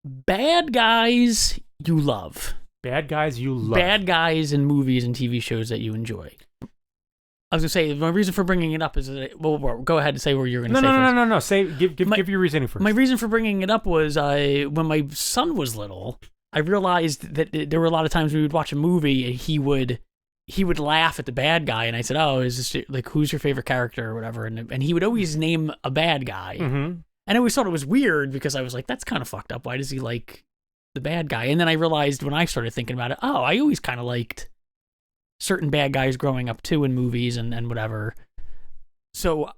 Bad guys you love. Bad guys you love. Bad guys in movies and TV shows that you enjoy. I was gonna say my reason for bringing it up is that, well, go ahead and say what you're gonna say. No. Say give your reasoning first. My reason for bringing it up was when my son was little, I realized that there were a lot of times we would watch a movie and he would laugh at the bad guy, and I said, "Oh, is this like who's your favorite character or whatever?" And he would always name a bad guy, and I always thought it was weird because I was like, "That's kind of fucked up. Why does he like the bad guy?" And then I realized when I started thinking about it, oh, I always kind of liked certain bad guys growing up too in movies and whatever. So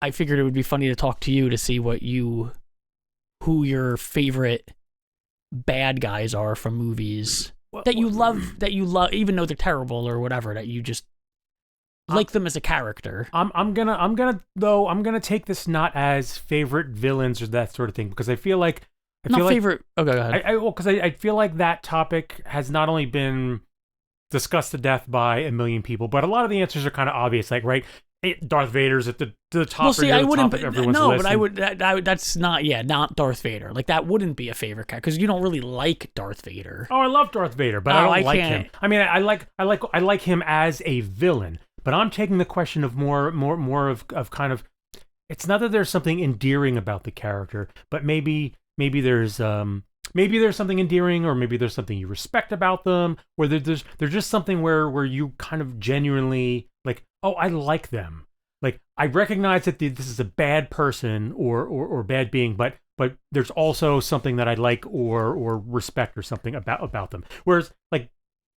I figured it would be funny to talk to you to see who your favorite bad guys are from movies that you love, even though they're terrible or whatever, that you just like them as a character. I'm gonna take this not as favorite villains or that sort of thing, because I feel like favorite. Okay, go ahead. Because I feel like that topic has not only been discussed to death by a million people, but a lot of the answers are kind of obvious. Like, right, Darth Vader's at the top. Well, see, I wouldn't. Top of everyone's no, list, but I would. That's not. Yeah, not Darth Vader. Like that wouldn't be a favorite character because you don't really like Darth Vader. Oh, I love Darth Vader, but I don't like him. I mean, I like him as a villain, but I'm taking the question of more of kind of. It's not that there's something endearing about the character, but maybe there's something endearing, or maybe there's something you respect about them, or there's just something where you kind of genuinely like, oh, I like them. Like, I recognize that this is a bad person or bad being, but there's also something that I like or respect or something about them. Whereas, like,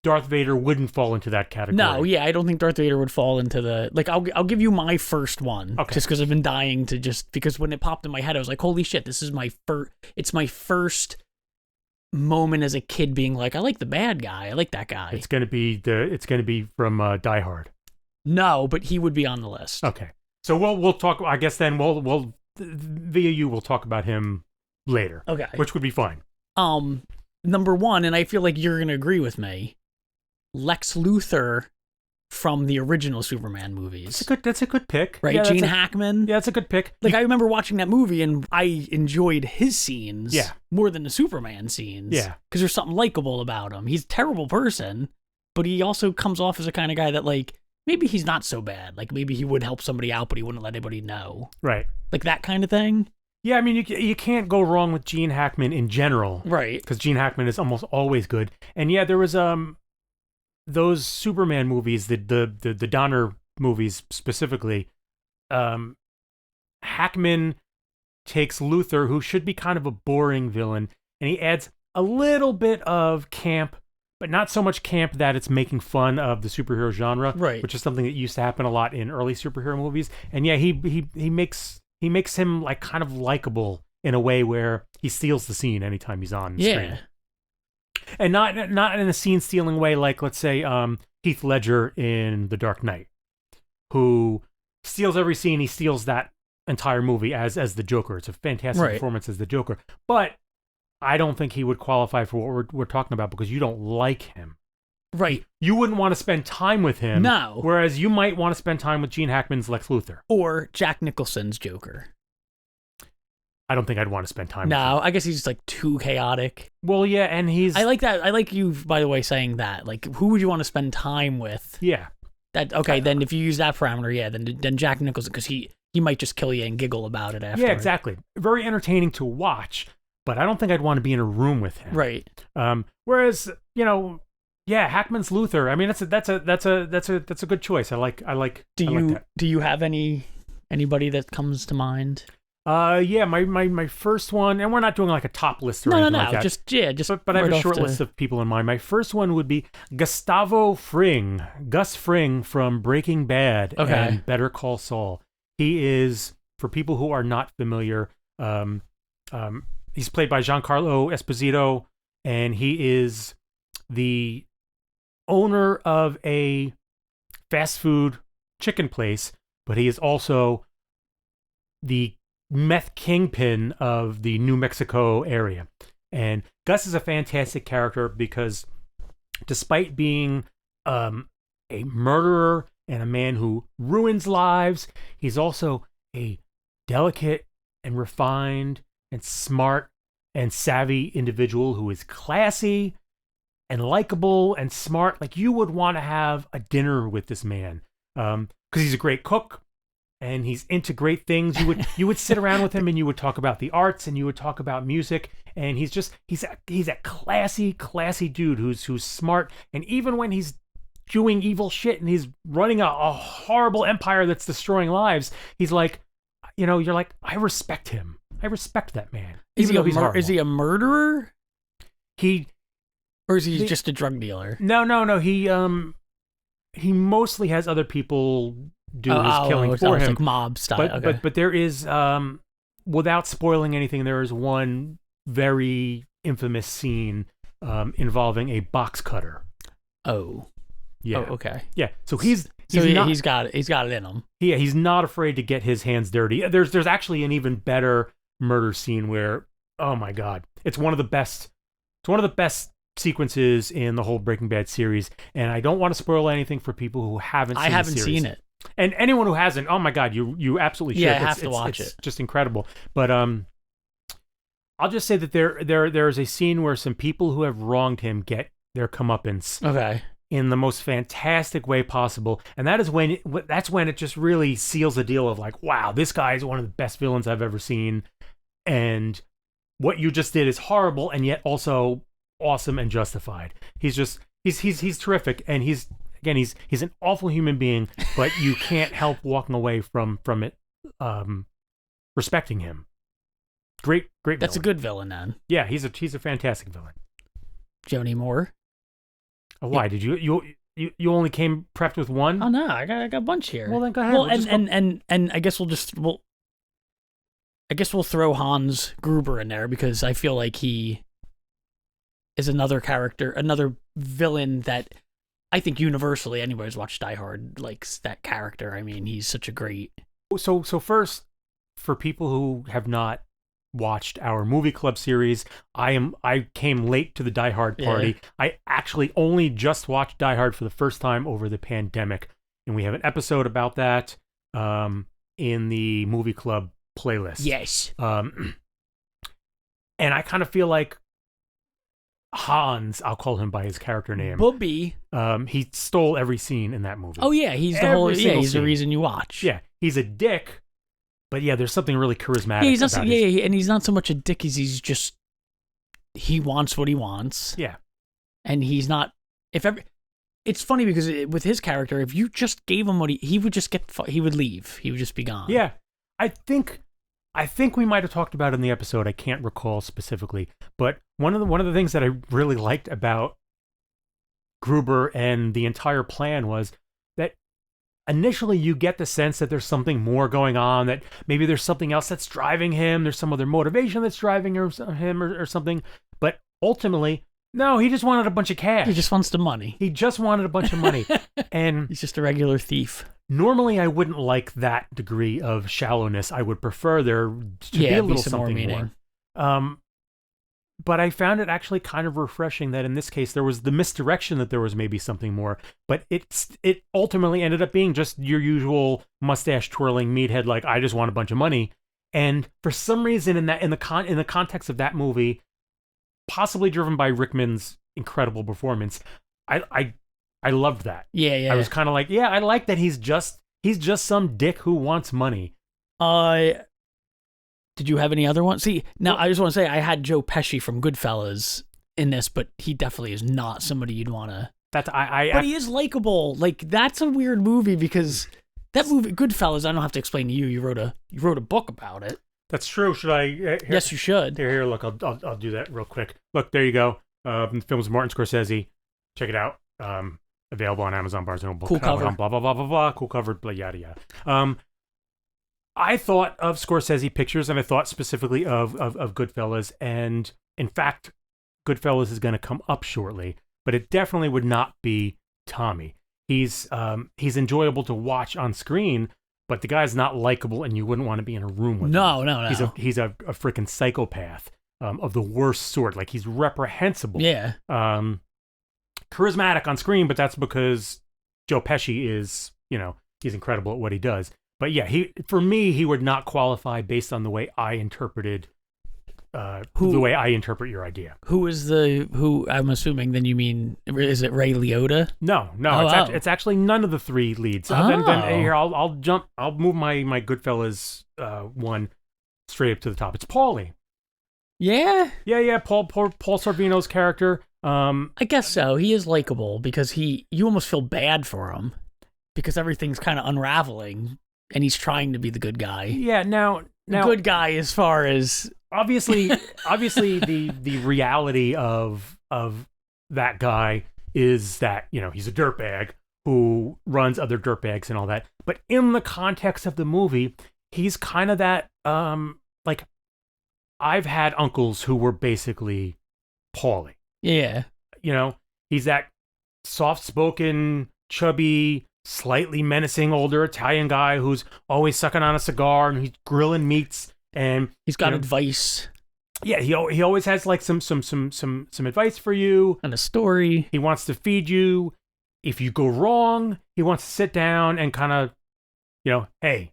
Darth Vader wouldn't fall into that category. No, yeah, I don't think Darth Vader would fall into the, like, I'll give you my first one, okay, just because I've been dying to because when it popped in my head, I was like, holy shit, this is it's my first moment as a kid being like, I like the bad guy, I like that guy. It's gonna be from Die Hard. No, but he would be on the list. Okay, so we'll talk. I guess then we'll via you we'll talk about him later. Okay, which would be fine. Number one, and I feel like you're gonna agree with me, Lex Luthor from the original Superman movies. That's a good pick, right? Yeah, Gene Hackman. Yeah, that's a good pick. Like, I remember watching that movie and I enjoyed his scenes more than the Superman scenes. Yeah, because there's something likable about him. He's a terrible person, but he also comes off as a kind of guy that, like, maybe he's not so bad. Like, maybe he would help somebody out, but he wouldn't let anybody know. Right. Like that kind of thing. Yeah, I mean, you can't go wrong with Gene Hackman in general. Right. Because Gene Hackman is almost always good. And yeah, there was those Superman movies, the Donner movies specifically. Hackman takes Luthor, who should be kind of a boring villain, and he adds a little bit of camp, but not so much camp that it's making fun of the superhero genre, right? Which is something that used to happen a lot in early superhero movies. And yeah, he makes him like kind of likable in a way where he steals the scene anytime he's on screen. And not in a scene stealing way, like, let's say, Heath Ledger in The Dark Knight, who steals every scene. He steals that entire movie as the Joker. It's a fantastic performance as the Joker, but I don't think he would qualify for what we're talking about because you don't like him. Right. You wouldn't want to spend time with him. No. Whereas you might want to spend time with Gene Hackman's Lex Luthor. Or Jack Nicholson's Joker. I don't think I'd want to spend time with him. No, I guess he's just like too chaotic. Well, yeah, and he's... I like that. I like you, by the way, saying that. Like, who would you want to spend time with? Yeah. Then if you use that parameter, yeah, then Jack Nicholson, because he might just kill you and giggle about it after. Yeah, exactly. Very entertaining to watch, but I don't think I'd want to be in a room with him. Right. Whereas, yeah, Hackman's Luthor. I mean, that's a good choice. I like that. Do you have anybody that comes to mind? Yeah, my first one, and we're not doing like a top list or anything like that. But I have a short list of people in mind. My first one would be Gustavo Fring, Gus Fring from Breaking Bad and Better Call Saul. He is, for people who are not familiar, he's played by Giancarlo Esposito, and he is the owner of a fast food chicken place, but he is also the meth kingpin of the New Mexico area. And Gus is a fantastic character because despite being a murderer and a man who ruins lives, he's also a delicate and refined and smart and savvy individual who is classy and likable and smart. Like, you would want to have a dinner with this man, because he's a great cook and he's into great things. You would sit around with him and you would talk about the arts and you would talk about music. And he's a classy dude who's smart. And even when he's doing evil shit and he's running a horrible empire that's destroying lives, he's like, you're like, I respect him. I respect that man. Is he a murderer? Or is he just a drug dealer? No. He mostly has other people do his killing for him, like mob style. But there is, without spoiling anything, there is one very infamous scene involving a box cutter. Oh. Yeah. Oh, okay. Yeah. So he's got it in him. Yeah, he's not afraid to get his hands dirty. There's actually an even better murder scene where, oh my God, it's one of the best sequences in the whole Breaking Bad series, and I don't want to spoil anything for people who haven't seen it. I haven't seen it. And anyone who hasn't, oh my God, you absolutely should. Yeah, I have to watch it. It's just incredible. But I'll just say that there is a scene where some people who have wronged him get their comeuppance. Okay. In the most fantastic way possible, and that's when it just really seals the deal of like, wow, this guy is one of the best villains I've ever seen, and what you just did is horrible and yet also awesome and justified. He's terrific, and he's an awful human being, but you can't help walking away from it, respecting him. Great villain. That's a good villain then. Yeah, he's a fantastic villain. Joni Moore. Why did you only came prepped with one? Oh no, I got a bunch here. Well then go ahead. Well, and I guess we'll throw Hans Gruber in there because I feel like he is another character, another villain that I think universally anybody who's watched Die Hard likes that character. I mean, he's such a great. So first, for people who have not watched our movie club series, I came late to the Die Hard party. Yeah. I actually only just watched Die Hard for the first time over the pandemic, and we have an episode about that in the movie club playlist. Yes. And I kind of feel like Hans, I'll call him by his character name, Bobby. He stole every scene in that movie. Oh yeah, he's the reason you watch. Yeah, he's a dick. But yeah, there's something really charismatic. Yeah, and he's not so much a dick as he wants what he wants. Yeah, and he's not. It's funny because with his character, if you just gave him what he would just he would leave. He would just be gone. Yeah, I think we might have talked about it in the episode. I can't recall specifically, but one of the things that I really liked about Gruber and the entire plan was that initially you get the sense that there's something more going on, that maybe there's something else that's driving him, there's some other motivation that's driving him or something, but ultimately, no, he just wanted a bunch of cash. He just wants the money. He just wanted a bunch of money. And he's just a regular thief. Normally, I wouldn't like that degree of shallowness. I would prefer there to be a little something more. But I found it actually kind of refreshing that in this case there was the misdirection that there was maybe something more, but it ultimately ended up being just your usual mustache twirling meathead, like I just want a bunch of money. And for some reason in the context of that movie, possibly driven by Rickman's incredible performance, I loved that. Yeah. I was kind of like, yeah, I like that he's just some dick who wants money. Did you have any other ones? See, now I just want to say I had Joe Pesci from Goodfellas in this, but he definitely is not somebody you'd want to. But he is likable. Like, that's a weird movie because that movie, Goodfellas, I don't have to explain to you. You wrote a book about it. That's true. Should I? Yes, you should. Here, look, I'll do that real quick. Look, there you go. The film's Martin Scorsese. Check it out. Available on Amazon, Barnes & Noble. Cool cover. Blah, blah, blah, blah, blah. Cool cover, blah, yada, yada. I thought of Scorsese pictures, and I thought specifically of Goodfellas, and in fact, Goodfellas is going to come up shortly, but it definitely would not be Tommy. He's enjoyable to watch on screen, but the guy's not likable, and you wouldn't want to be in a room with him. No. He's a freaking psychopath of the worst sort. Like, he's reprehensible. Yeah. Charismatic on screen, but that's because Joe Pesci is, he's incredible at what he does. But yeah, for me, he would not qualify based on the way I interpreted the way I interpret your idea. Who I'm assuming then you mean, is it Ray Liotta? No, it's actually none of the three leads. Here, I'll move my Goodfellas one straight up to the top. It's Paulie. Yeah? Yeah, Paul Sorvino's character. I guess so. He is likable because you almost feel bad for him because everything's kind of unraveling and he's trying to be the good guy. Yeah, now good guy as far as obviously the reality of that guy is that, he's a dirtbag who runs other dirtbags and all that. But in the context of the movie, he's kind of that like I've had uncles who were basically Paulie. Yeah. He's that soft-spoken, chubby, slightly menacing older Italian guy who's always sucking on a cigar and he's grilling meats and he's got advice. Yeah, he always has like some advice for you and a story. He wants to feed you. If you go wrong, he wants to sit down and kind of, hey,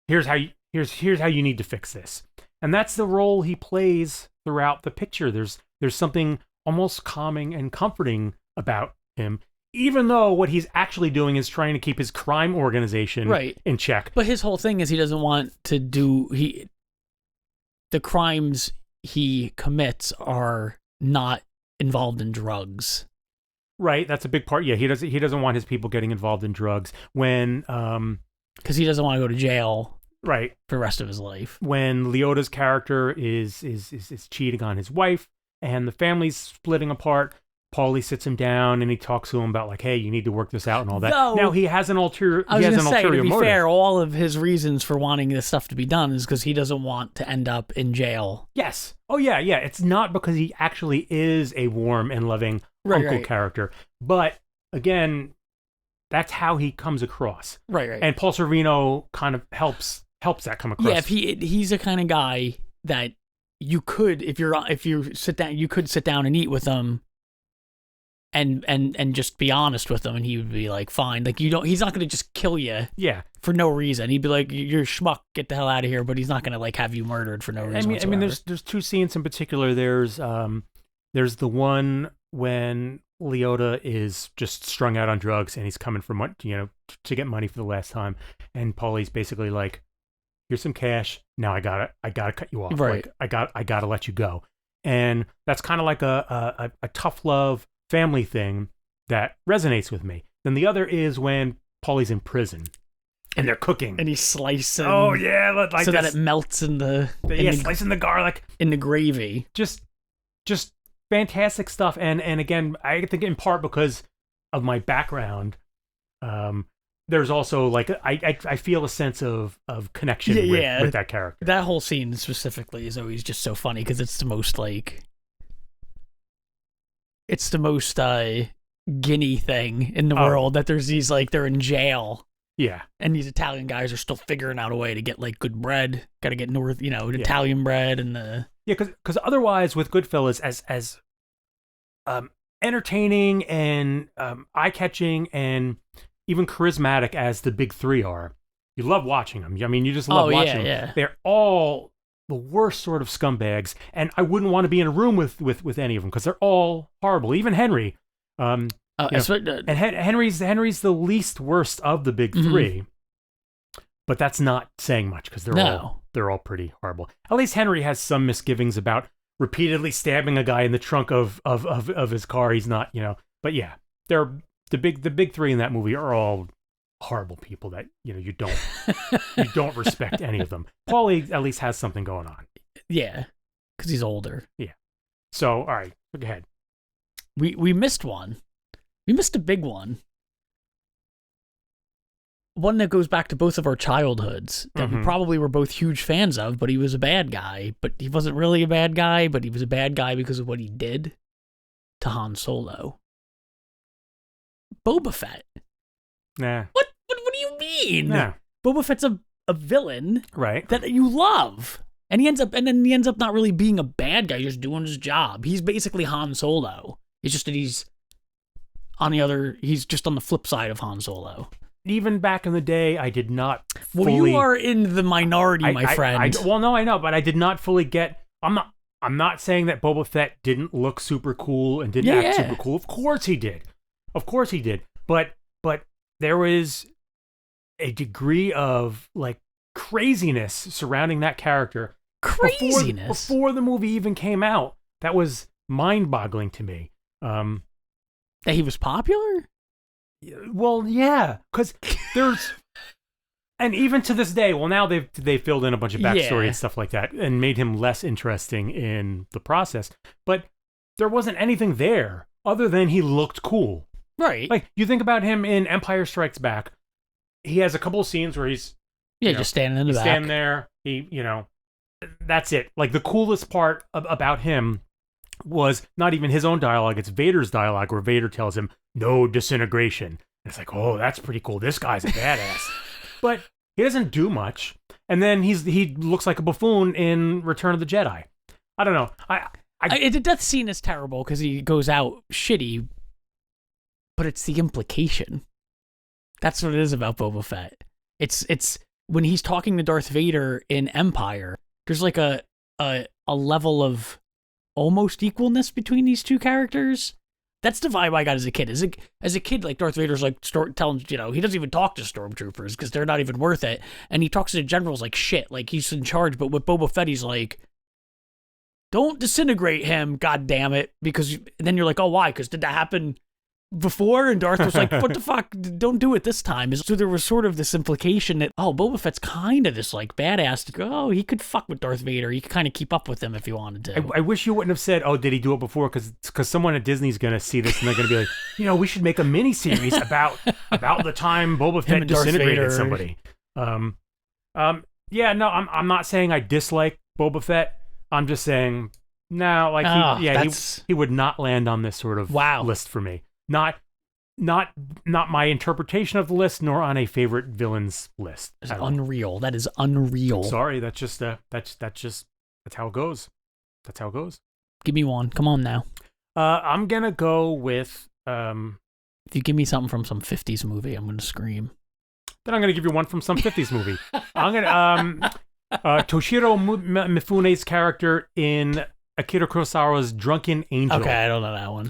here's how you need to fix this. And that's the role he plays throughout the picture. There's something almost calming and comforting about him, even though what he's actually doing is trying to keep his crime organization in check. But his whole thing is he doesn't want to the crimes he commits are not involved in drugs. Right, that's a big part. Yeah, he doesn't want his people getting involved in drugs when because he doesn't want to go to jail. Right. For the rest of his life. When Liotta's character is cheating on his wife and the family's splitting apart, Paulie sits him down and he talks to him about like, hey, you need to work this out and all that. Now he has an ulterior motive. To be fair, all of his reasons for wanting this stuff to be done is because he doesn't want to end up in jail. Yes. Oh yeah. It's not because he actually is a warm and loving uncle character. But again, that's how he comes across. Right. And Paul Sorvino kind of helps that come across. Yeah, he's the kind of guy that you could, if you sit down, you could sit down and eat with him, and just be honest with him, and he would be like, fine. Like he's not going to just kill you. Yeah. For no reason. He'd be like, you're a schmuck, get the hell out of here. But he's not going to like have you murdered for no reason. I mean, there's two scenes in particular. There's the one when Liotta is just strung out on drugs and he's coming from to get money for the last time, and Paulie's basically like, here's some cash. Now I gotta cut you off. Right. Like, I gotta let you go. And that's kind of like a tough love family thing that resonates with me. Then the other is when Paulie's in and they're cooking. And he's slicing. Oh yeah, like so that it melts in the slicing the garlic in the gravy. Just fantastic stuff. And again, I think in part because of my background, there's also like I feel a sense of connection with that character. That whole scene specifically is always just so funny because it's the most Guinea thing in the world, that there's these like they're in jail. Yeah. And these Italian guys are still figuring out a way to get like good bread. Got to get Italian bread and the because otherwise with Goodfellas as entertaining and eye catching and even charismatic as the big three are, you love watching them. I mean, you just love watching them. Yeah. They're all the worst sort of scumbags, and I wouldn't want to be in a room with any of them because they're all horrible. Even Henry. And Henry's the least worst of the big three, but that's not saying much because they're all pretty horrible. At least Henry has some misgivings about repeatedly stabbing a guy in the trunk of his car. He's not, but yeah, they're the big three in that movie are all horrible people that you don't respect any of them. Paulie at least has something going on. Yeah, because he's older. Yeah. So all right, go ahead. We missed one. We missed a big one. One that goes back to both of our childhoods that we probably were both huge fans of, but he was a bad guy. But he wasn't really a bad guy, but he was a bad guy because of what he did to Han Solo. Boba Fett. Nah. What do you mean? Nah. Boba Fett's a villain, right? That you love. And he ends up not really being a bad guy, just doing his job. He's basically Han Solo. It's just that he's just on the flip side of Han Solo. Even back in the day, I did not fully... Well, you are in the minority, my friend. Well, no, I know, but I did not fully get I'm not saying that Boba Fett didn't look super cool and didn't act super cool. Of course he did. But there was a degree of like craziness surrounding that character. Craziness before the movie even came out. That was mind-boggling to me. That he was popular? Well, yeah, because there's, and even to this day, well, now they filled in a bunch of backstory and stuff like that, and made him less interesting in the process. But there wasn't anything there other than he looked cool. Right. Like, you think about him in Empire Strikes Back, he has a couple of scenes where he's just standing in the back. Standing there, that's it. Like, the coolest part about him was not even his own dialogue, it's Vader's dialogue, where Vader tells him, "No disintegration." And it's like, oh, that's pretty cool. This guy's a badass. But he doesn't do much. And then he looks like a buffoon in Return of the Jedi. I don't know. The death scene is terrible because he goes out shitty, but it's the implication. That's what it is about Boba Fett. It's when he's talking to Darth Vader in Empire, there's like a level of almost equalness between these two characters. That's the vibe I got as a kid. As a kid, like, Darth Vader's like telling, he doesn't even talk to stormtroopers because they're not even worth it, and he talks to the generals like shit, like he's in charge. But with Boba Fett, he's like, "Don't disintegrate him, god damn it!" Because then you're like, "Oh, why? Because did that happen before?" And Darth was like, "What the fuck? Don't do it this time." So there was sort of this implication that, oh, Boba Fett's kind of this like badass. Oh, he could fuck with Darth Vader. He could kind of keep up with him if he wanted to. I wish you wouldn't have said, "Oh, did he do it before?" Because someone at Disney's gonna see this and they're gonna be like, we should make a mini series about the time Boba Fett disintegrated somebody. Yeah, no, I'm not saying I dislike Boba Fett. I'm just saying, no, like he would not land on this sort of list for me. Not my interpretation of the list, nor on a favorite villains list. It's unreal. That is unreal. Sorry, that's how it goes. That's how it goes. Give me one. Come on now. I'm gonna go with if you give me something from some 50s movie, I'm gonna scream. Then I'm gonna give you one from some 50s movie. I'm gonna Toshiro Mifune's character in Akira Kurosawa's Drunken Angel. Okay, I don't know that one.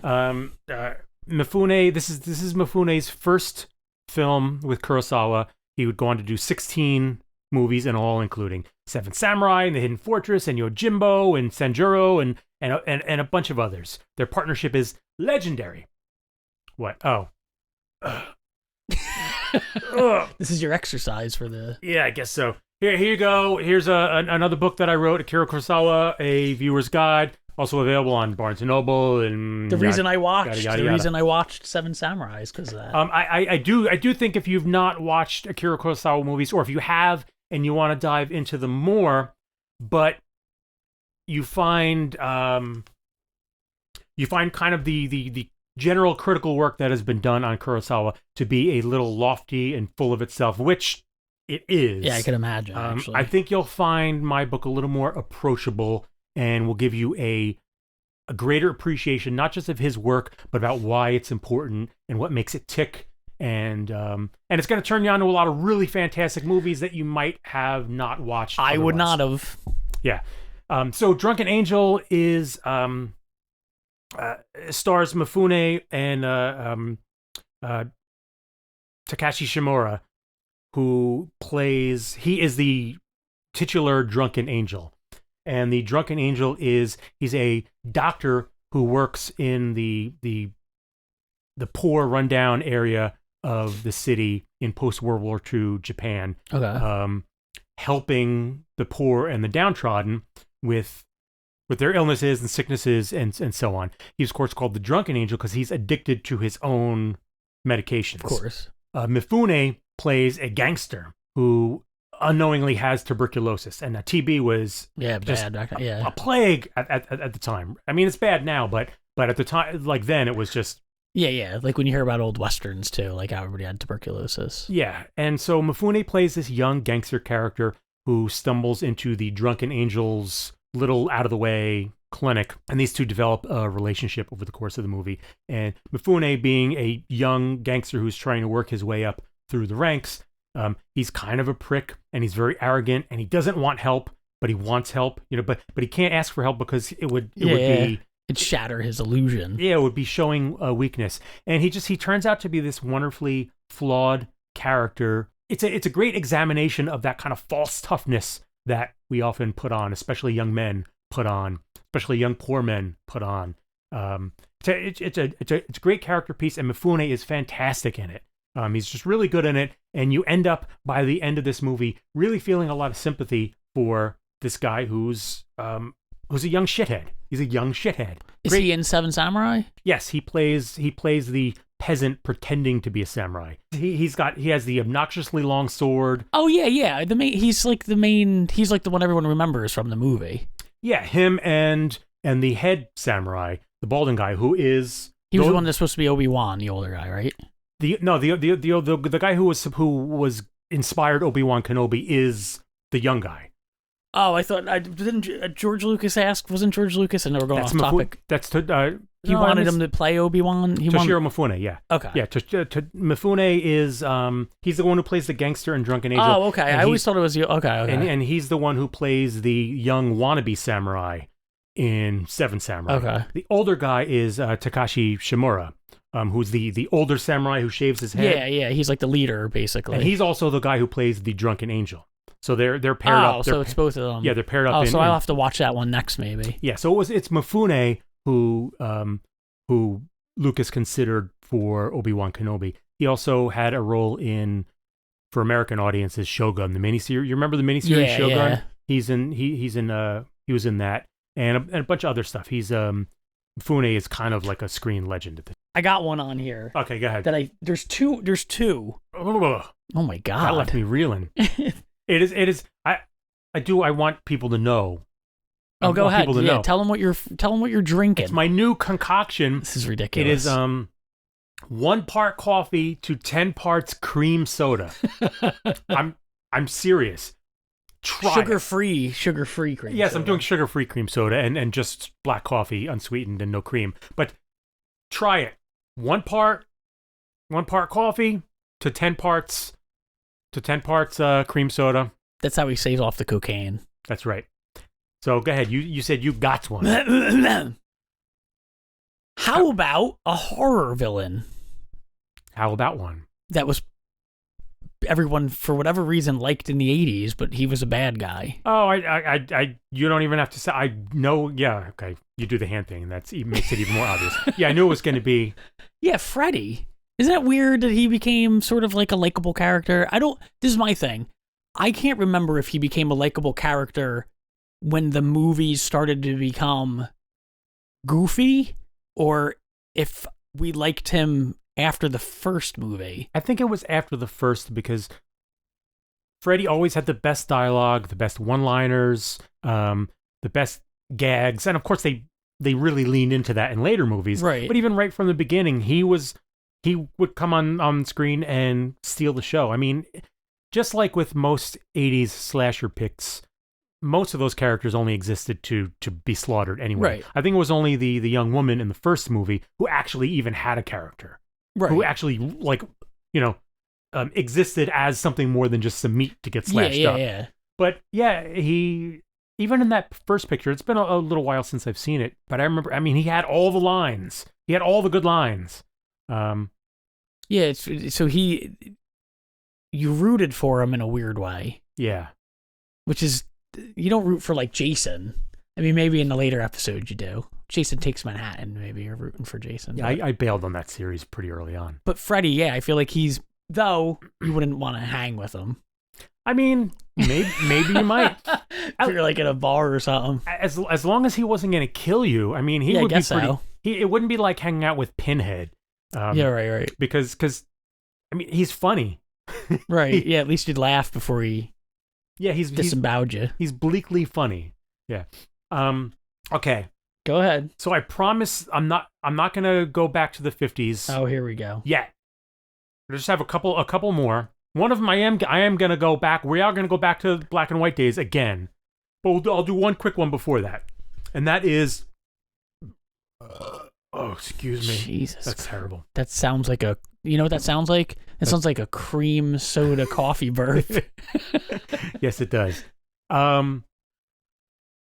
Mifune, this is Mifune's first film with Kurosawa. He would go on to do 16 movies in all, including Seven Samurai and The Hidden Fortress and Yojimbo and Sanjuro and a bunch of others. Their partnership is legendary. What? Oh. This is your exercise for the... Yeah, I guess so. Here you go. Here's another book that I wrote, Akira Kurosawa, A Viewer's Guide. Also available on Barnes & Noble and the reason I watched Seven Samurai is because of that. I do think if you've not watched Akira Kurosawa movies, or if you have and you want to dive into them more, but you find kind of the general critical work that has been done on Kurosawa to be a little lofty and full of itself, which it is. Yeah, I can imagine. Actually, I think you'll find my book a little more approachable and will give you a greater appreciation, not just of his work, but about why it's important and what makes it tick. And it's going to turn you on to a lot of really fantastic movies that you might have not watched. I would not have. Yeah. So Drunken Angel is stars Mifune and Takashi Shimura, who plays... He is the titular Drunken Angel. And the Drunken Angel he's a doctor who works in the poor, rundown area of the city in post-World War II Japan. Okay. Helping the poor and the downtrodden with their illnesses and sicknesses and so on. He's, of course, called the Drunken Angel because he's addicted to his own medications. Of course. Mifune plays a gangster who unknowingly has tuberculosis, and TB was a plague at the time. I mean, it's bad now, but at the time, like then, it was just like when you hear about old westerns too, like how everybody had tuberculosis. Yeah, and so Mifune plays this young gangster character who stumbles into the Drunken Angel's little out of the way clinic, and these two develop a relationship over the course of the movie. And Mifune, being a young gangster who's trying to work his way up through the ranks, he's kind of a prick, and he's very arrogant, and he doesn't want help, but he wants help, but he can't ask for help because it would be it'd shatter his illusion. Yeah, it would be showing a weakness. And he turns out to be this wonderfully flawed character. It's a great examination of that kind of false toughness that we often put on, especially young men put on, especially young poor men put on. It's a great character piece, and Mifune is fantastic in it. He's just really good in it, and you end up by the end of this movie really feeling a lot of sympathy for this guy who's a young shithead. He's a young shithead. Is he in Seven Samurai? Yes, he plays the peasant pretending to be a samurai. He has the obnoxiously long sword. Oh yeah. He's like the one everyone remembers from the movie. Yeah, him and the head samurai, the balding guy, who is he was the one that's supposed to be Obi-Wan, the older guy, right? The guy who was inspired Obi-Wan Kenobi is the young guy. Oh, I thought didn't George Lucas ask? Wasn't George Lucas? And they were going off topic. He wanted him to play Obi-Wan. Toshiro Mifune, yeah. Okay. Yeah, Mifune is he's the one who plays the gangster in Drunken Angel. Oh, okay. I always thought it was you. Okay. And he's the one who plays the young wannabe samurai in Seven Samurai. Okay. The older guy is Takashi Shimura, who's the older samurai who shaves his head. Yeah. He's like the leader, basically. And he's also the guy who plays the Drunken Angel. So they're paired up. So it's both of them. Yeah, they're paired up. So I'll have to watch that one next, maybe. Yeah. So it's Mifune who Lucas considered for Obi-Wan Kenobi. He also had a role for American audiences, Shogun, the miniseries. You remember the miniseries Shogun? Yeah. He was in that and a bunch of other stuff. Mifune is kind of like a screen legend at this. I got one on here. Okay, go ahead. There's two. Oh my God. That left me reeling. It is. I want people to know. Oh, go ahead. Yeah, tell them what you're drinking. It's my new concoction. This is ridiculous. It is 1 part coffee to 10 parts cream soda. I'm serious. Try sugar-free cream. Yes, soda. I'm doing sugar-free cream soda and just black coffee, unsweetened and no cream. But try it. 1 part coffee to 10 parts. Cream soda. That's how he saves off the cocaine. That's right. So go ahead. You said you got one. How about a horror villain? How about one? That was everyone, for whatever reason, liked in the 80s, but he was a bad guy. Oh, you don't even have to say. I know. Yeah, okay. You do the hand thing, and makes it even more obvious. Yeah, I knew it was going to be. Yeah, Freddy. Isn't that weird that he became sort of like a likable character? This is my thing. I can't remember if he became a likable character when the movies started to become goofy, or if we liked him after the first movie. I think it was after the first, because Freddy always had the best dialogue, the best one-liners, the best gags, and of course they really leaned into that in later movies. Right. But even right from the beginning, he would come on screen and steal the show. I mean, just like with most 80s slasher picks, most of those characters only existed to be slaughtered anyway. Right. I think it was only the young woman in the first movie who actually even had a character. Right. Who actually, existed as something more than just some meat to get slashed up. Yeah. But yeah, he, even in that first picture, it's been a little while since I've seen it, but I remember, he had all the lines. He had all the good lines. You rooted for him in a weird way. Yeah. Which is, you don't root for like Jason. I mean, maybe in the later episodes you do. Jason Takes Manhattan, maybe you're rooting for Jason. Yeah, I bailed on that series pretty early on. But Freddy, yeah, I feel like though you wouldn't want to hang with him. I mean, maybe you might. If you're like in a bar or something. As long as he wasn't going to kill you, he would be pretty. So. It wouldn't be like hanging out with Pinhead. Yeah, right. Because he's funny. Right. Yeah, at least you'd laugh before he. Yeah, he's disemboweled you. He's bleakly funny. Yeah. Okay. Go ahead. So I promise I'm not gonna go back to the 50s. Oh, here we go. Yeah. I just have a couple more. One of them I am gonna go back. We are gonna go back to black and white days again. But I'll do one quick one before that. And that is excuse me. Jesus. That's terrible. That sounds like you know what that sounds like? It sounds like a cream soda coffee burp. Yes, it does.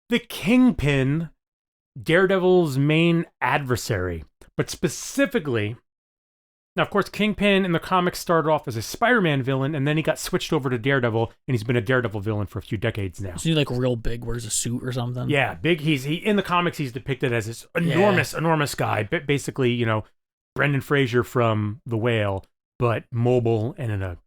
the Kingpin, Daredevil's main adversary. But specifically, now, of course, Kingpin in the comics started off as a Spider-Man villain, and then he got switched over to Daredevil, and he's been a Daredevil villain for a few decades now. Is he like real big, wears a suit or something? Yeah, big. He in the comics, he's depicted as this enormous guy. Basically, Brendan Fraser from The Whale, but mobile and in a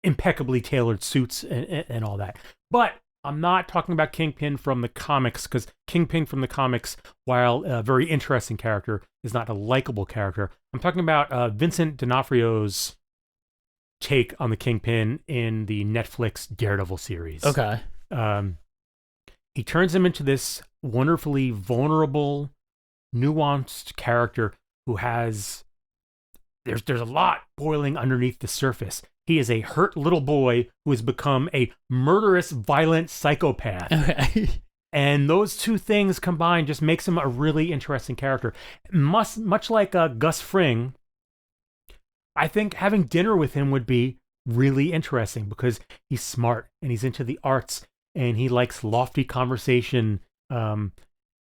impeccably tailored suits and all that. But I'm not talking about Kingpin from the comics, because Kingpin from the comics, while a very interesting character, is not a likable character. I'm talking about Vincent D'Onofrio's take on the Kingpin in the Netflix Daredevil series. Okay. He turns him into this wonderfully vulnerable, nuanced character who has... There's a lot boiling underneath the surface. He is a hurt little boy who has become a murderous, violent psychopath. Okay. And those two things combined just makes him a really interesting character. Much like Gus Fring, I think having dinner with him would be really interesting because he's smart and he's into the arts and he likes lofty conversation.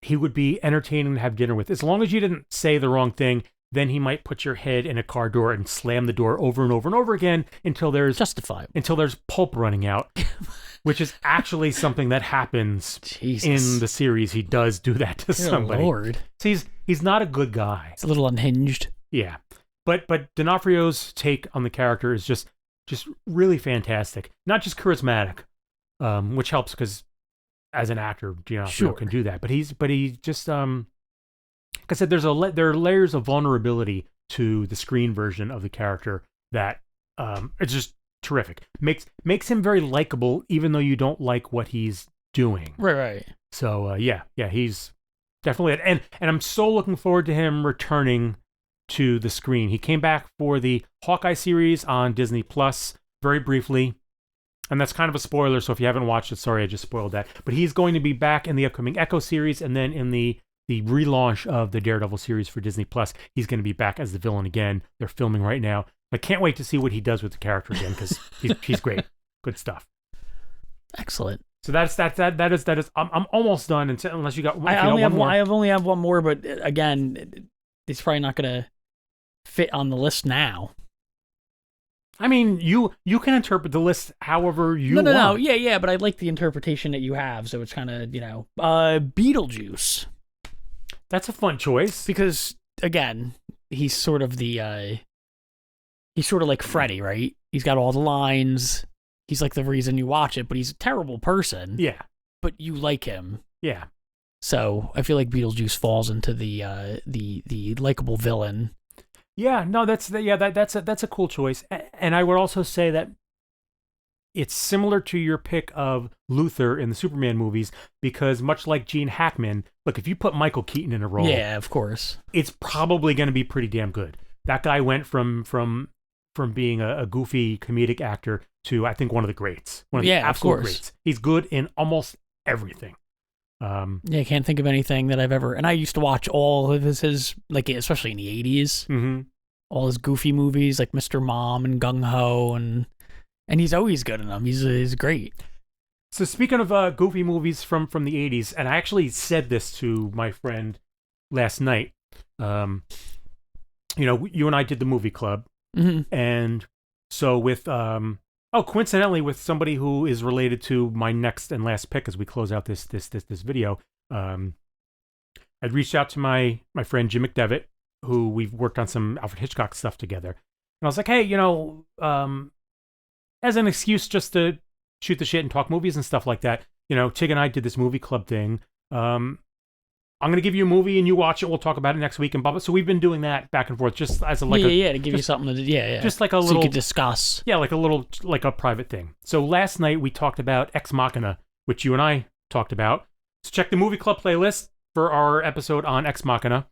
He would be entertaining to have dinner with. As long as you didn't say the wrong thing, then he might put your head in a car door and slam the door over and over and over again until there's justified. Until there's pulp running out, which is actually something that happens in the series. He does do that to somebody. Lord. So he's not a good guy. It's a little unhinged. Yeah, but D'Onofrio's take on the character is just really fantastic. Not just charismatic, which helps because as an actor, D'Onofrio can do that. But he just like I said, there are layers of vulnerability to the screen version of the character that it's just terrific. Makes him very likable, even though you don't like what he's doing. Right. So yeah, he's definitely and I'm so looking forward to him returning to the screen. He came back for the Hawkeye series on Disney Plus very briefly, and that's kind of a spoiler. So if you haven't watched it, sorry, I just spoiled that. But he's going to be back in the upcoming Echo series, and then in the relaunch of the Daredevil series for Disney Plus, he's going to be back as the villain again. They're filming right now. I can't wait to see what he does with the character again because he's great. Good stuff. Excellent. So that is. I'm almost done unless you got. I only have one more, but again, it's probably not going to fit on the list now. I mean, you can interpret the list however you want. No. Yeah, but I like the interpretation that you have. So it's kind of Beetlejuice. That's a fun choice because again, he's sort of like Freddy, right? He's got all the lines. He's like the reason you watch it, but he's a terrible person. Yeah. But you like him. Yeah. So I feel like Beetlejuice falls into the likable villain. Yeah, no, that's a cool choice. And I would also say that it's similar to your pick of Luthor in the Superman movies because much like Gene Hackman, look, if you put Michael Keaton in a role, yeah, of course, it's probably going to be pretty damn good. That guy went from being a goofy comedic actor to, I think, one of the greats. One of the absolute greats. He's good in almost everything. I can't think of anything that I've ever... And I used to watch all of his like, especially in the 80s, all his goofy movies, like Mr. Mom and Gung Ho, and he's always good in them. He's great. So speaking of goofy movies from the 80s, and I actually said this to my friend last night, you and I did the movie club, and so with... coincidentally, with somebody who is related to my next and last pick as we close out this video, I'd reached out to my friend Jim McDevitt, who we've worked on some Alfred Hitchcock stuff together. And I was like, hey, as an excuse just to shoot the shit and talk movies and stuff like that, Tig and I did this movie club thing. I'm going to give you a movie and you watch it. We'll talk about it next week and blah, blah. So we've been doing that back and forth just as a to give you something to just like a little, so you could discuss. Yeah, like a private thing. So last night we talked about Ex Machina, which you and I talked about. So check the movie club playlist for our episode on Ex Machina.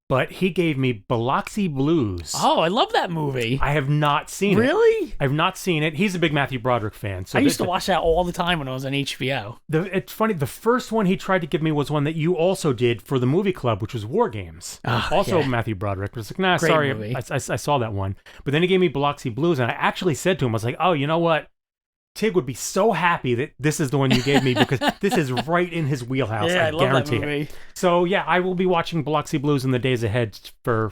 But he gave me Biloxi Blues. Oh, I love that movie. I have not seen it. Really? I've not seen it. He's a big Matthew Broderick fan. So I used to watch that all the time when I was on HBO. It's funny. The first one he tried to give me was one that you also did for the movie club, which was War Games. Also Matthew Broderick. I was like, nah, great sorry. Movie. I saw that one. But then he gave me Biloxi Blues, and I actually said to him, I was like, oh, you know what? Tig would be so happy that this is the one you gave me because this is right in his wheelhouse. Yeah, I love guarantee that movie. it. So yeah, I will be watching Biloxi Blues in the days ahead.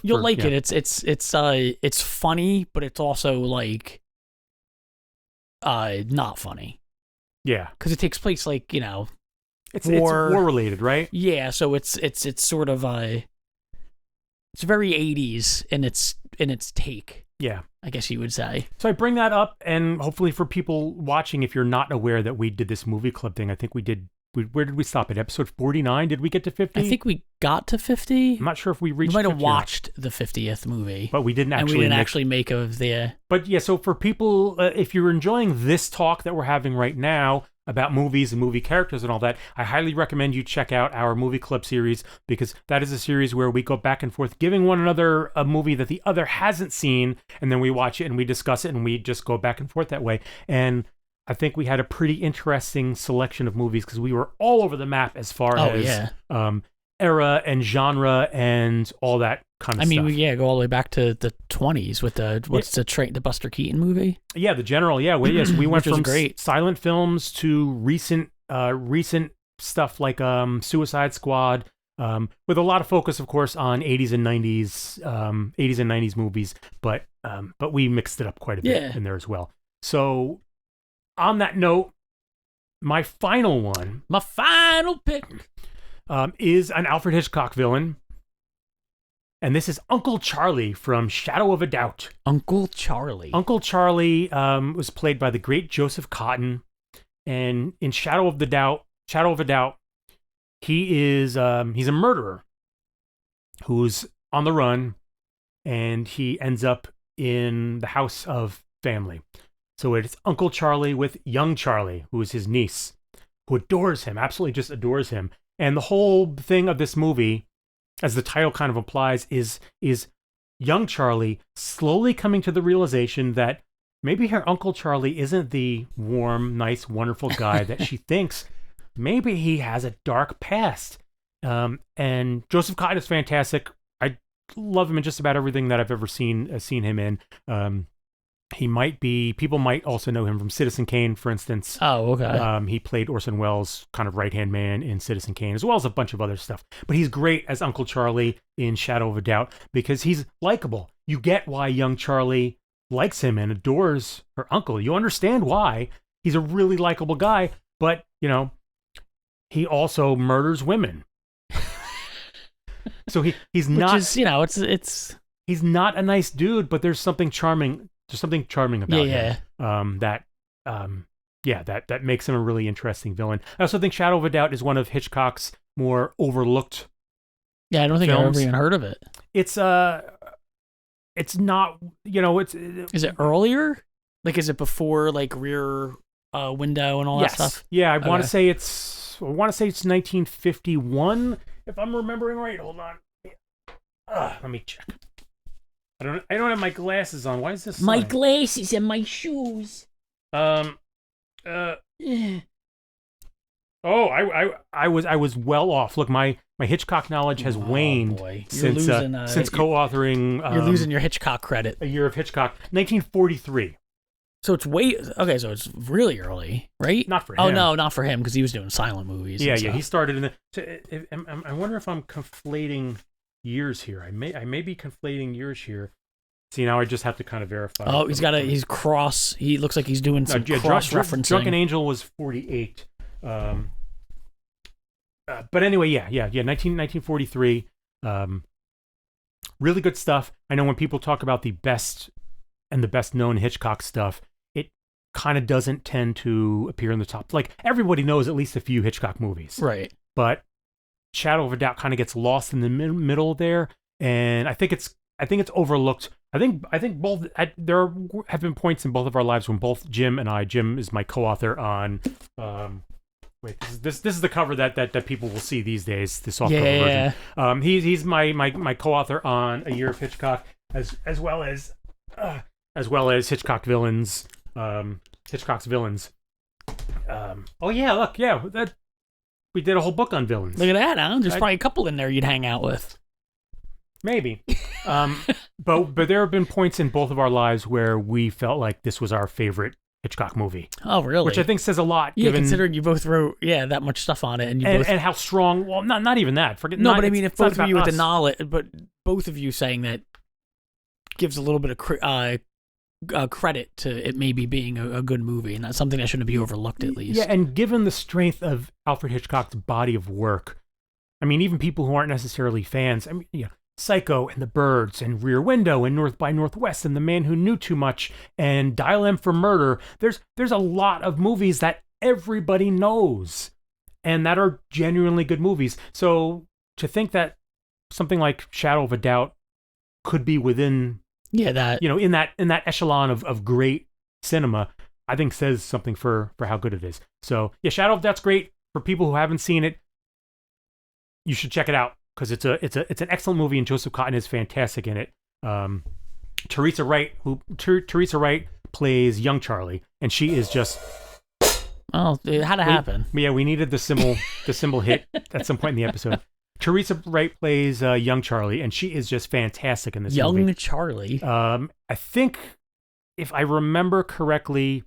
You'll like it. It's funny, but it's also like not funny. Yeah, because it takes place like it's war related, right? Yeah, so it's sort of it's very 80s in its take. Yeah, I guess you would say. So I bring that up, and hopefully for people watching, if you're not aware that we did this movie club thing, I think we did. Where did we stop at? Episode 49? Did we get to 50? I think we got to 50. I'm not sure if we reached. We might have watched the 50th movie, but we didn't actually. And we didn't actually make of the. But yeah, so for people, if you're enjoying this talk that we're having right now about movies and movie characters and all that, I highly recommend you check out our movie club series, because that is a series where we go back and forth giving one another a movie that the other hasn't seen, and then we watch it and we discuss it and we just go back and forth that way. And I think we had a pretty interesting selection of movies because we were all over the map as far as era and genre and all that kind of stuff. I mean, we go all the way back to the 20s with the Buster Keaton movie. Yeah, The General. Yeah, yes, we went from great silent films to recent stuff like Suicide Squad, with a lot of focus, of course, on 80s and 90s movies, but we mixed it up quite a bit in there as well. So on that note, my final pick is an Alfred Hitchcock villain. And this is Uncle Charlie from Shadow of a Doubt. Uncle Charlie. Uncle Charlie was played by the great Joseph Cotten. And in Shadow of a Doubt, he's a murderer who's on the run, and he ends up in the house of family. So it's Uncle Charlie with young Charlie, who is his niece, who adores him, absolutely just adores him. And the whole thing of this movie, as the title kind of implies, is young Charlie slowly coming to the realization that maybe her Uncle Charlie isn't the warm, nice, wonderful guy that she thinks. Maybe he has a dark past. And Joseph Cotten is fantastic. I love him in just about everything that I've ever seen him in. People might also know him from Citizen Kane, for instance. Oh, okay. He played Orson Welles' kind of right-hand man in Citizen Kane, as well as a bunch of other stuff. But he's great as Uncle Charlie in Shadow of a Doubt because he's likable. You get why young Charlie likes him and adores her uncle. You understand why. He's a really likable guy, but, he also murders women. So he's not... Which is, it's... He's not a nice dude, but there's something charming... There's something charming about him that makes him a really interesting villain. I also think Shadow of a Doubt is one of Hitchcock's more overlooked. Yeah, I don't think I've ever even heard of it. It's not, it's. Is it earlier? Like, is it before like Rear Window and all that stuff? Yeah, I want to say it's 1951 if I'm remembering right. Hold on. Let me check. I don't have my glasses on. Why is this? My glasses and my shoes. I was well off. Look, my Hitchcock knowledge has waned since co-authoring. You're losing your Hitchcock credit. A Year of Hitchcock, 1943. So it's so it's really early, right? Not for him. Oh no, not for him because he was doing silent movies. Yeah. He started in the. I wonder if I'm conflating years here. I may be conflating years here. See, now I just have to kind of verify. Oh, he's cross. He looks like he's doing some cross-referencing. Drunken Angel was 48. But anyway, 1943. Really good stuff. I know when people talk about the best known Hitchcock stuff, it kind of doesn't tend to appear in the top. Like, everybody knows at least a few Hitchcock movies. Right. But Shadow of a Doubt kind of gets lost in the middle there, and I think it's overlooked. I think both. There have been points in both of our lives when both Jim is my co-author on. This is the cover that people will see these days. The soft cover version. He's my co-author on A Year of Hitchcock, as well as Hitchcock villains. Hitchcock's villains. That. We did a whole book on villains. Look at that, huh? There's probably a couple in there you'd hang out with. Maybe. But there have been points in both of our lives where we felt like this was our favorite Hitchcock movie. Oh, really? Which I think says a lot. Yeah, considering you both wrote that much stuff on it, and how strong. Well, not even that. Forget. No, but I mean, if both of you with the knowledge, but both of you saying that gives a little bit of credit to it maybe being a good movie, and that's something that shouldn't be overlooked at least. Yeah, and given the strength of Alfred Hitchcock's body of work, I mean, even people who aren't necessarily fans, I mean, Psycho and The Birds and Rear Window and North by Northwest and The Man Who Knew Too Much and Dial M for Murder. There's a lot of movies that everybody knows and that are genuinely good movies. So to think that something like Shadow of a Doubt could be within that in that echelon of great cinema, I think says something for how good it is. So yeah, Shadow of Doubt's great. For people who haven't seen it, you should check it out. Because it's an excellent movie, and Joseph Cotten is fantastic in it. Teresa Wright plays young Charlie, and she is just. Oh, it had to happen. Yeah, we needed the cymbal hit at some point in the episode. Teresa Wright plays young Charlie, and she is just fantastic in this movie. Young Charlie. I think, if I remember correctly,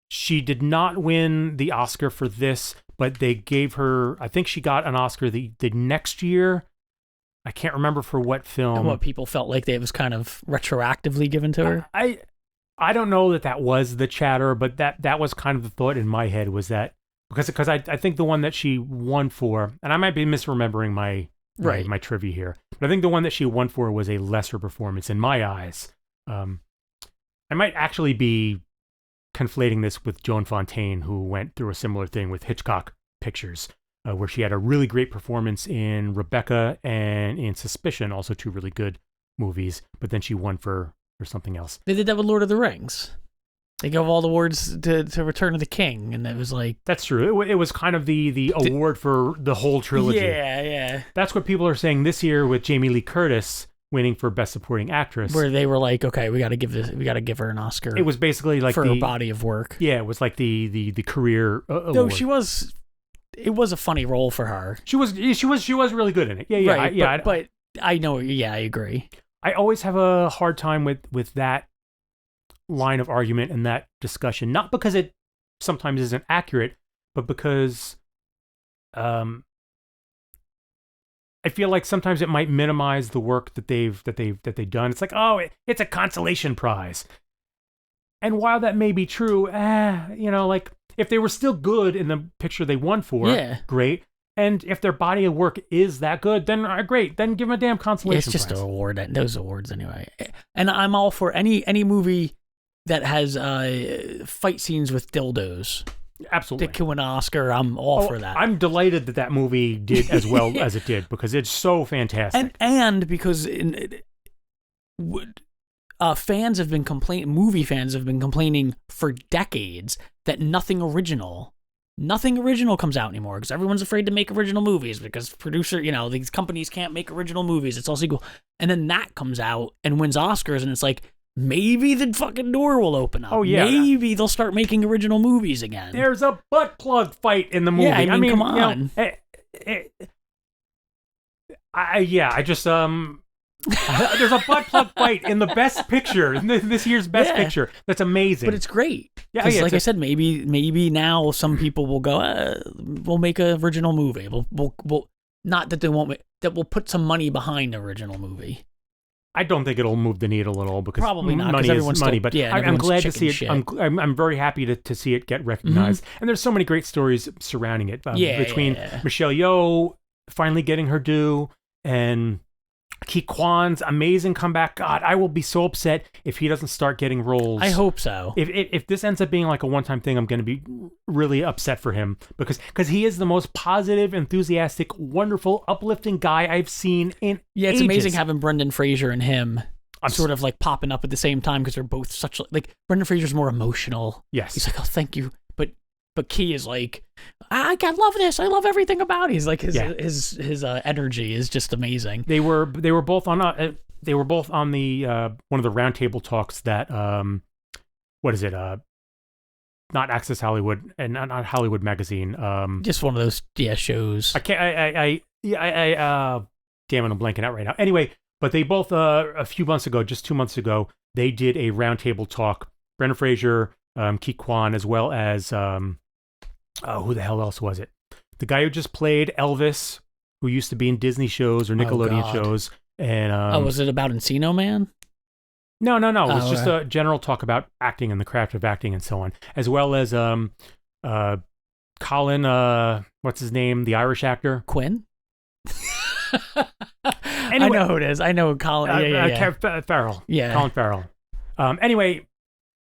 she did not win the Oscar for this. But they gave her, I think she got an Oscar the next year. I can't remember for what film. And what people felt like it was kind of retroactively given to her. I don't know that was the chatter, but that was kind of the thought in my head, was that because I think the one that she won for, and I might be misremembering my trivia here, but I think the one that she won for was a lesser performance in my eyes. I might actually be conflating this with Joan Fontaine, who went through a similar thing with Hitchcock pictures, where she had a really great performance in Rebecca and in Suspicion, also two really good movies, but then she won for something else. They did that with Lord of the Rings. They gave all the awards to Return of the King, and it was like... That's true. It was kind of the award for the whole trilogy. Yeah. That's what people are saying this year with Jamie Lee Curtis winning for Best Supporting Actress, where they were like, okay, we got to give her an Oscar. It was basically like for her body of work. Yeah, it was like the career award. No, it was a funny role for her. She was really good in it. Yeah, right, but I know. Yeah, I agree. I always have a hard time with that line of argument and that discussion, not because it sometimes isn't accurate, but because I feel like sometimes it might minimize the work that they've done. It's like, oh, it's a consolation prize. And while that may be true, like if they were still good in the picture they won for, great. And if their body of work is that good, then great. Then give them a damn consolation prize. It's just an award. Those awards anyway. And I'm all for any movie that has fight scenes with dildos. Absolutely. To kill an Oscar, I'm all for that. I'm delighted that movie did as well as it did, because it's so fantastic. And because fans have been movie fans have been complaining for decades that nothing original comes out anymore, because everyone's afraid to make original movies because these companies can't make original movies. It's all sequel. And then that comes out and wins Oscars, and it's like, maybe the fucking door will open up. Oh, yeah. Maybe they'll start making original movies again. There's a butt plug fight in the movie. Yeah, I mean come on. There's a butt plug fight in the best picture, in this year's best picture. That's amazing. But it's great. Yeah, like I said, maybe now some people will go, we'll make an original movie. We'll not that they won't that we'll put some money behind the original movie. I don't think it'll move the needle at all, because probably not, money is money. But I'm glad to see it. Shit. I'm very happy to see it get recognized. Mm-hmm. And there's so many great stories surrounding it. Between Michelle Yeoh finally getting her due, and Ki Kwan's amazing comeback. God, I will be so upset if he doesn't start getting roles. I hope so. If this ends up being like a one-time thing, I'm going to be really upset for him, because he is the most positive, enthusiastic, wonderful, uplifting guy I've seen in it's ages. Amazing having Brendan Fraser and him sort of like popping up at the same time, because they're both such like Brendan Fraser's more emotional. Yes, he's like, oh, thank you, but Key is like, I love this. I love everything about it. He's like his energy is just amazing. They were both on the one of the roundtable talks that what is it? Not Access Hollywood and not Hollywood Magazine. Just one of those shows. I can't. Damn it, I'm blanking out right now. Anyway, but they both a few months ago, just 2 months ago, they did a roundtable talk. Brendan Fraser, Ki Kwan, as well as who the hell else was it? The guy who just played Elvis, who used to be in Disney shows or Nickelodeon shows. And was it about Encino Man? No. It was just a general talk about acting and the craft of acting and so on, as well as Colin, what's his name? The Irish actor? Quinn? Anyway, I know who it is. I know Colin. Farrell. Yeah. Colin Farrell. Anyway,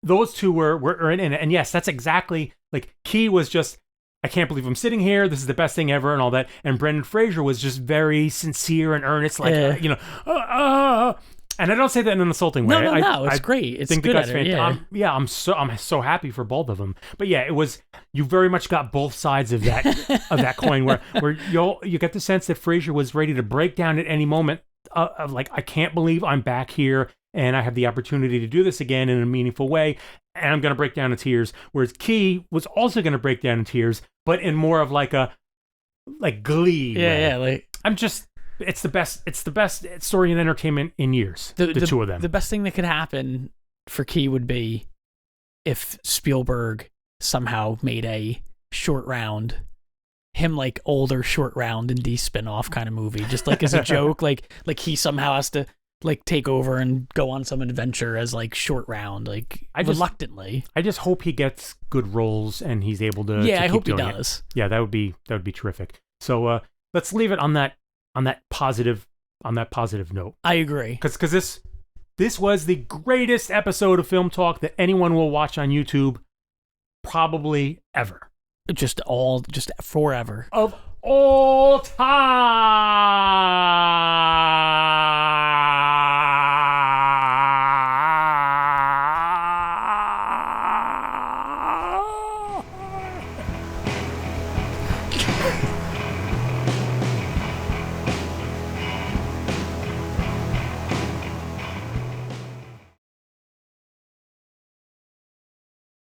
those two were in it. And yes, that's exactly, like, Key was just, I can't believe I'm sitting here. This is the best thing ever and all that. And Brendan Fraser was just very sincere and earnest, like, and I don't say that in an insulting way. No, it's great. It's think good the guy's at it, fantastic. I'm so happy for both of them. But yeah, it was, you very much got both sides of that of that coin, where you get the sense that Fraser was ready to break down at any moment, of like, I can't believe I'm back here and I have the opportunity to do this again in a meaningful way, and I'm going to break down in tears. Whereas Key was also going to break down in tears, but in more of like a glee way. Like, it's the best story in entertainment in years. The two of them. The best thing that could happen for Key would be if Spielberg somehow made a short round, him like older short round indie spinoff kind of movie, just like as a joke, like he somehow has to like take over and go on some adventure as like short round, like reluctantly. I just hope he gets good roles and he's able to. Yeah, to I keep hope he doing does. It. Yeah, that would be terrific. So let's leave it on that positive note. I agree. Because this was the greatest episode of Film Talk that anyone will watch on YouTube, probably ever. Just forever. Of all time.